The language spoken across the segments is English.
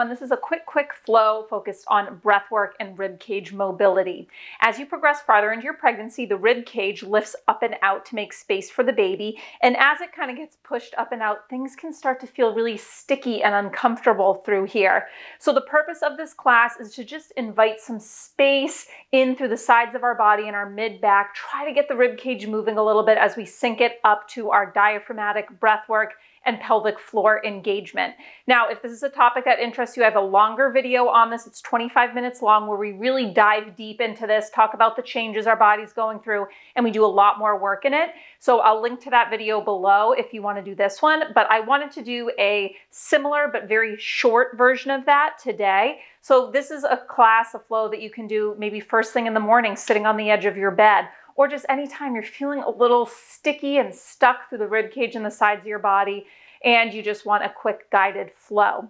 everyone. This is a quick flow focused on breath work and rib cage mobility. As you progress farther into your pregnancy, the rib cage lifts up and out to make space for the baby. And as it kind of gets pushed up and out, things can start to feel really sticky and uncomfortable through here. So the purpose of this class is to just invite some space in through the sides of our body and our mid-back. Try to get the rib cage moving a little bit as we sync it up to our diaphragmatic breath work and pelvic floor engagement. Now, if this is a topic that interests you, I have a longer video on this. It's 25 minutes long where we really dive deep into this, talk about the changes our body's going through, and we do a lot more work in it. So I'll link to that video below if you want to do this one. But I wanted to do a similar but very short version of that today. So this is a class, a flow that you can do maybe first thing in the morning, sitting on the edge of your bed, or just anytime you're feeling a little sticky and stuck through the rib cage and the sides of your body, and you just want a quick guided flow.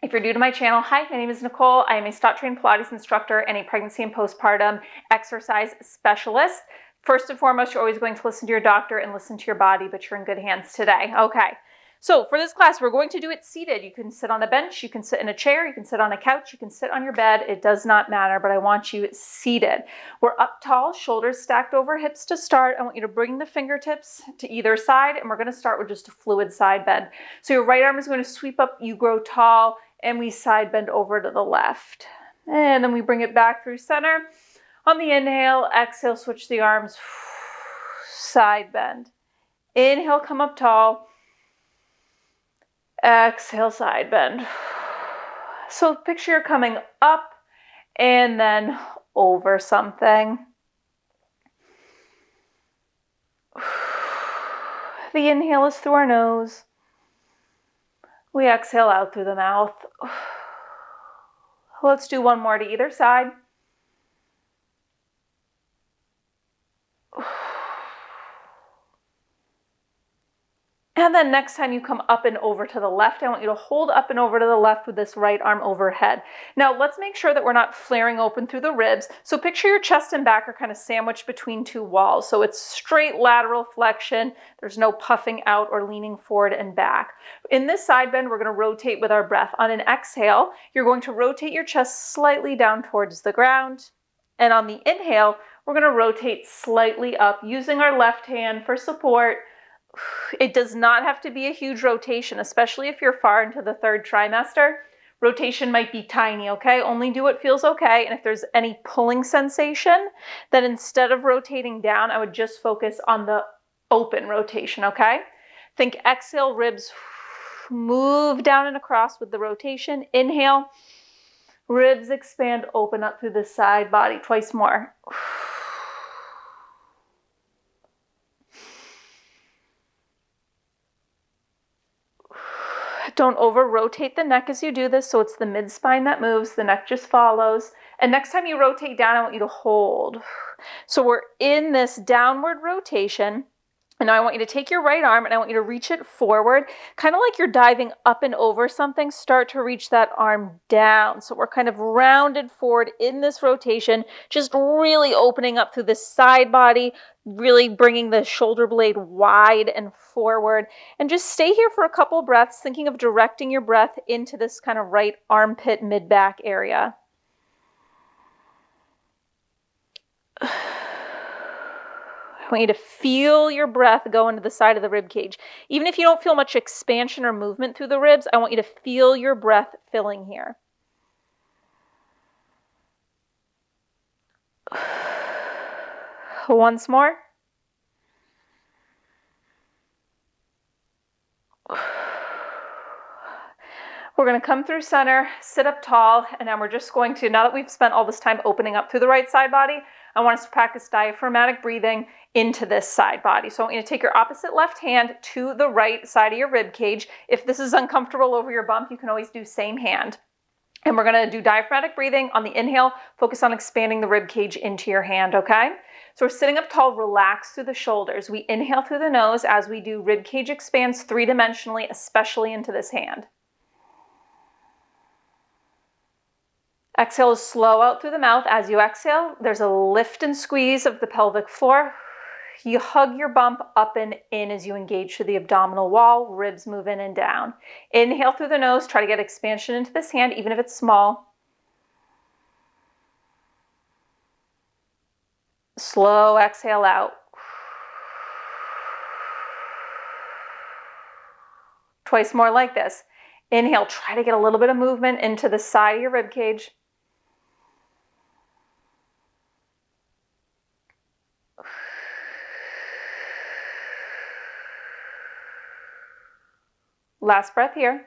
If you're new to my channel, hi, my name is Nicole. I am a STOT-trained Pilates instructor and a pregnancy and postpartum exercise specialist. First and foremost, you're always going to listen to your doctor and listen to your body, but you're in good hands today. Okay. So for this class, we're going to do it seated. You can sit on a bench, you can sit in a chair, you can sit on a couch, you can sit on your bed. It does not matter, but I want you seated. We're up tall, shoulders stacked over hips to start. I want you to bring the fingertips to either side, and we're going to start with just a fluid side bend. So your right arm is going to sweep up, you grow tall, and we side bend over to the left. And then we bring it back through center. On the inhale, exhale, switch the arms, side bend. Inhale, come up tall. Exhale, side bend. So picture you're coming up and then over something. The inhale is through our nose. We exhale out through the mouth. Let's do one more to either side. And then next time you come up and over to the left, I want you to hold up and over to the left with this right arm overhead. Now let's make sure that we're not flaring open through the ribs. So picture your chest and back are kind of sandwiched between two walls. So it's straight lateral flexion. There's no puffing out or leaning forward and back. In this side bend, we're going to rotate with our breath. On an exhale, you're going to rotate your chest slightly down towards the ground. And on the inhale, we're going to rotate slightly up using our left hand for support. It does not have to be a huge rotation, especially if you're far into the third trimester. Rotation might be tiny, okay? Only do what feels okay. And if there's any pulling sensation, then instead of rotating down, I would just focus on the open rotation, okay? Think exhale, ribs move down and across with the rotation. Inhale, ribs expand, open up through the side body. Twice more. Don't over-rotate the neck as you do this, so it's the mid-spine that moves, the neck just follows. And next time you rotate down, I want you to hold. So we're in this downward rotation, and now I want you to take your right arm, and I want you to reach it forward, kind of like you're diving up and over something. Start to reach that arm down. So we're kind of rounded forward in this rotation, just really opening up through the side body, really bringing the shoulder blade wide and forward. And just stay here for a couple breaths, thinking of directing your breath into this kind of right armpit mid-back area. I want you to feel your breath go into the side of the rib cage. Even if you don't feel much expansion or movement through the ribs, I want you to feel your breath filling here. Once more. We're going to come through center, sit up tall, and then we're just going to, now that we've spent all this time opening up through the right side body, I want us to practice diaphragmatic breathing into this side body. So I want you to take your opposite left hand to the right side of your rib cage. If this is uncomfortable over your bump, you can always do same hand. And we're going to do diaphragmatic breathing. On the inhale, focus on expanding the rib cage into your hand, okay? So we're sitting up tall, relax through the shoulders. We inhale through the nose as we do. Rib cage expands three-dimensionally, especially into this hand. Exhale is slow out through the mouth. As you exhale, there's a lift and squeeze of the pelvic floor. You hug your bump up and in as you engage through the abdominal wall, ribs move in and down. Inhale through the nose, try to get expansion into this hand, even if it's small. Slow exhale out. Twice more like this. Inhale, try to get a little bit of movement into the side of your rib cage. Last breath here.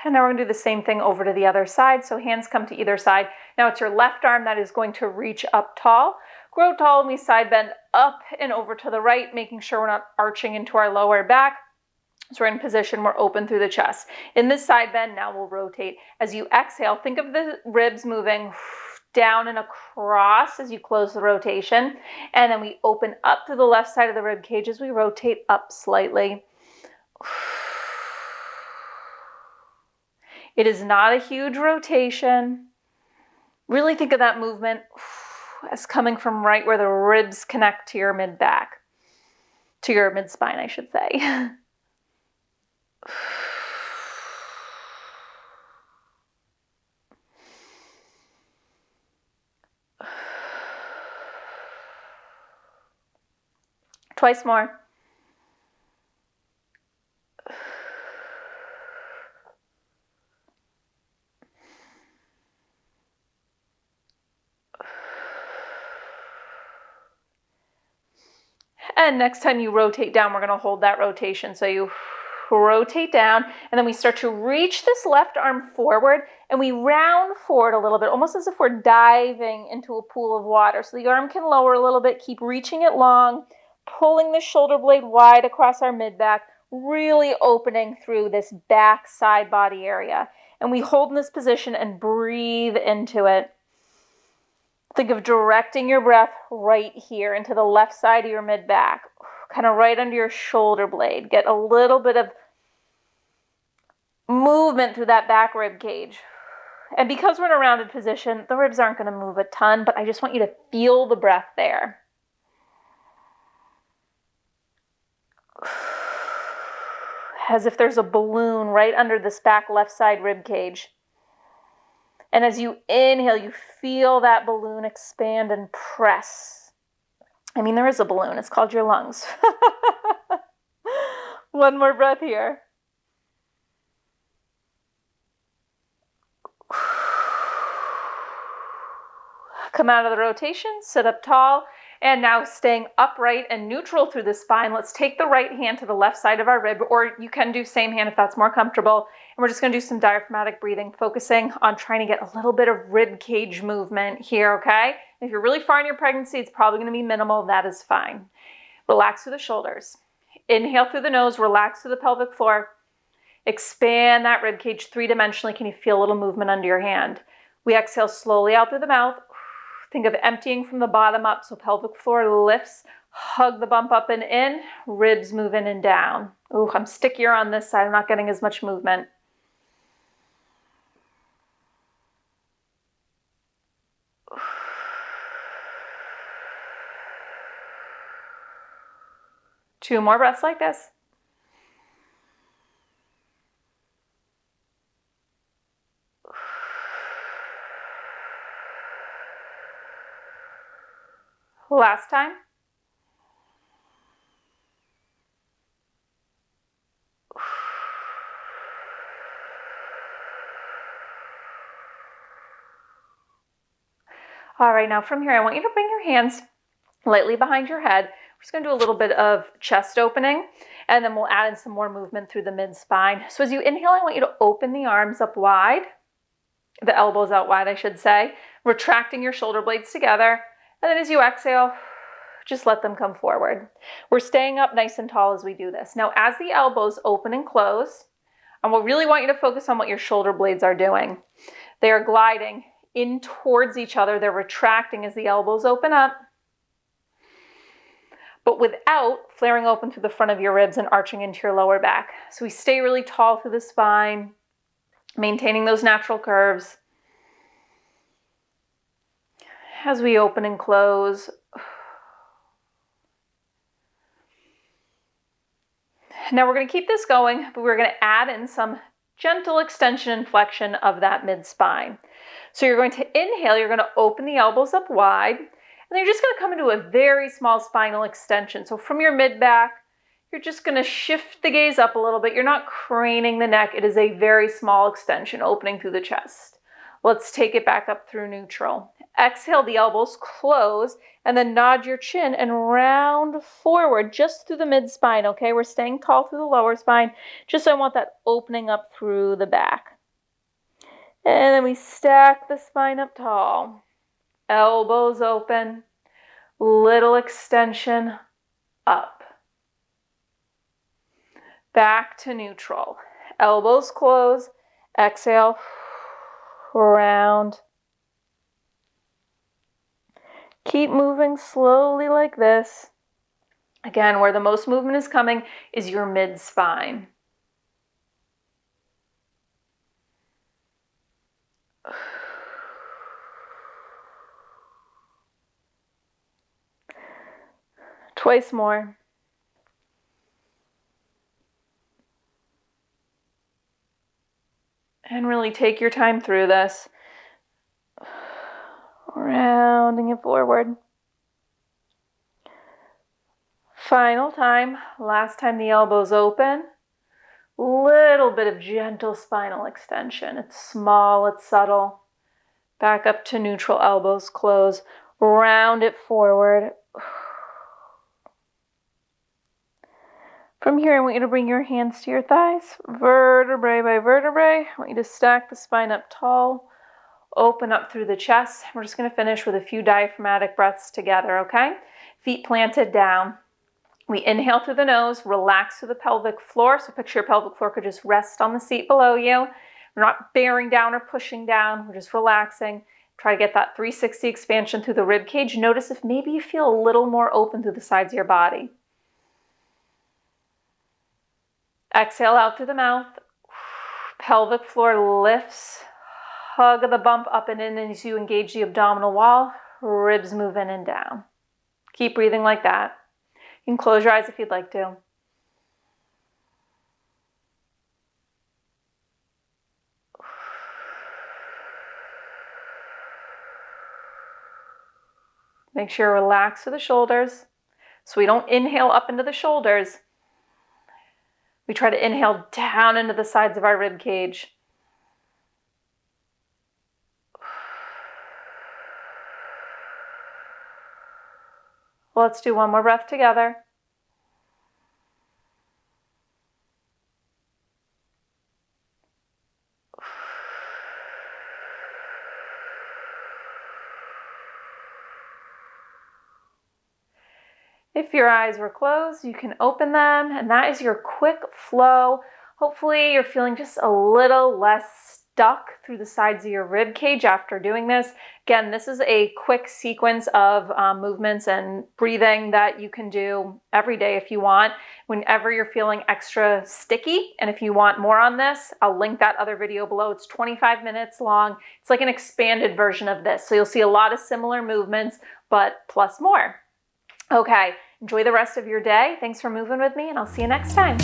And now we're going to do the same thing over to the other side. So hands come to either side. Now it's your left arm that is going to reach up tall. Grow tall, and we side bend up and over to the right, making sure we're not arching into our lower back. So we're in position, we're open through the chest. In this side bend, now we'll rotate. As you exhale, think of the ribs moving down and across as you close the rotation. And then we open up to the left side of the rib cage as we rotate up slightly. It is not a huge rotation. Really think of that movement as coming from right where the ribs connect to your mid-back, to your mid-spine, I should say. Twice more. And next time you rotate down, we're going to hold that rotation. So you rotate down, and then we start to reach this left arm forward, and we round forward a little bit, almost as if we're diving into a pool of water. So the arm can lower a little bit, keep reaching it long, pulling the shoulder blade wide across our mid-back, really opening through this back side body area. And we hold in this position and breathe into it. Think of directing your breath right here into the left side of your mid-back, kind of right under your shoulder blade. Get a little bit of movement through that back rib cage. And because we're in a rounded position, the ribs aren't going to move a ton, but I just want you to feel the breath there. As if there's a balloon right under this back left side rib cage. And as you inhale, you feel that balloon expand and press. I mean, there is a balloon. It's called your lungs. One more breath here. Come out of the rotation, sit up tall, and now staying upright and neutral through the spine. Let's take the right hand to the left side of our rib, or you can do same hand if that's more comfortable. And we're just going to do some diaphragmatic breathing, focusing on trying to get a little bit of rib cage movement here, okay? If you're really far in your pregnancy, it's probably going to be minimal. That is fine. Relax through the shoulders. Inhale through the nose, relax through the pelvic floor. Expand that rib cage three-dimensionally. Can you feel a little movement under your hand? We exhale slowly out through the mouth. Think of emptying from the bottom up, so pelvic floor lifts. Hug the bump up and in, ribs move in and down. Ooh, I'm stickier on this side. I'm not getting as much movement. Two more breaths like this. Last time. All right, now from here, I want you to bring your hands lightly behind your head. We're just going to do a little bit of chest opening, and then we'll add in some more movement through the mid-spine. So as you inhale, I want you to open the arms up wide, the elbows out wide, I should say, retracting your shoulder blades together. And then as you exhale, just let them come forward. We're staying up nice and tall as we do this. Now, as the elbows open and close, and we'll really want you to focus on what your shoulder blades are doing. They are gliding in towards each other. They're retracting as the elbows open up, but without flaring open through the front of your ribs and arching into your lower back. So we stay really tall through the spine. Maintaining those natural curves. As we open and close. Now we're going to keep this going, but we're going to add in some gentle extension and flexion of that mid-spine. So you're going to inhale, you're going to open the elbows up wide, and then you're just going to come into a very small spinal extension. So from your mid-back, you're just going to shift the gaze up a little bit. You're not craning the neck. It is a very small extension opening through the chest. Let's take it back up through neutral. Exhale, the elbows close, and then nod your chin and round forward just through the mid-spine, okay? We're staying tall through the lower spine. Just so I want that opening up through the back. And then we stack the spine up tall. Elbows open, little extension up. Back to neutral. Elbows close, exhale, round. Keep moving slowly like this. Again, where the most movement is coming is your mid-spine. Twice more. And really take your time through this. Rounding it forward. Final time. Last time the elbows open. Little bit of gentle spinal extension. It's small, it's subtle. Back up to neutral, elbows close. Round it forward. From here, I want you to bring your hands to your thighs, vertebrae by vertebrae. I want you to stack the spine up tall, open up through the chest. We're just going to finish with a few diaphragmatic breaths together, okay? Feet planted down. We inhale through the nose, relax through the pelvic floor. So picture your pelvic floor could just rest on the seat below you. We're not bearing down or pushing down. We're just relaxing. Try to get that 360 expansion through the rib cage. Notice if maybe you feel a little more open through the sides of your body. Exhale out through the mouth. Pelvic floor lifts. Hug the bump up and in as you engage the abdominal wall. Ribs move in and down. Keep breathing like that. You can close your eyes if you'd like to. Make sure you relax through the shoulders. So we don't inhale up into the shoulders. We try to inhale down into the sides of our rib cage. Let's do one more breath together. If your eyes were closed, you can open them, and that is your quick flow. Hopefully you're feeling just a little less stuck through the sides of your rib cage after doing this. Again, this is a quick sequence of movements and breathing that you can do every day if you want, whenever you're feeling extra sticky. And if you want more on this, I'll link that other video below. It's 25 minutes long. It's like an expanded version of this. So you'll see a lot of similar movements, but plus more. Okay, enjoy the rest of your day. Thanks for moving with me, and I'll see you next time.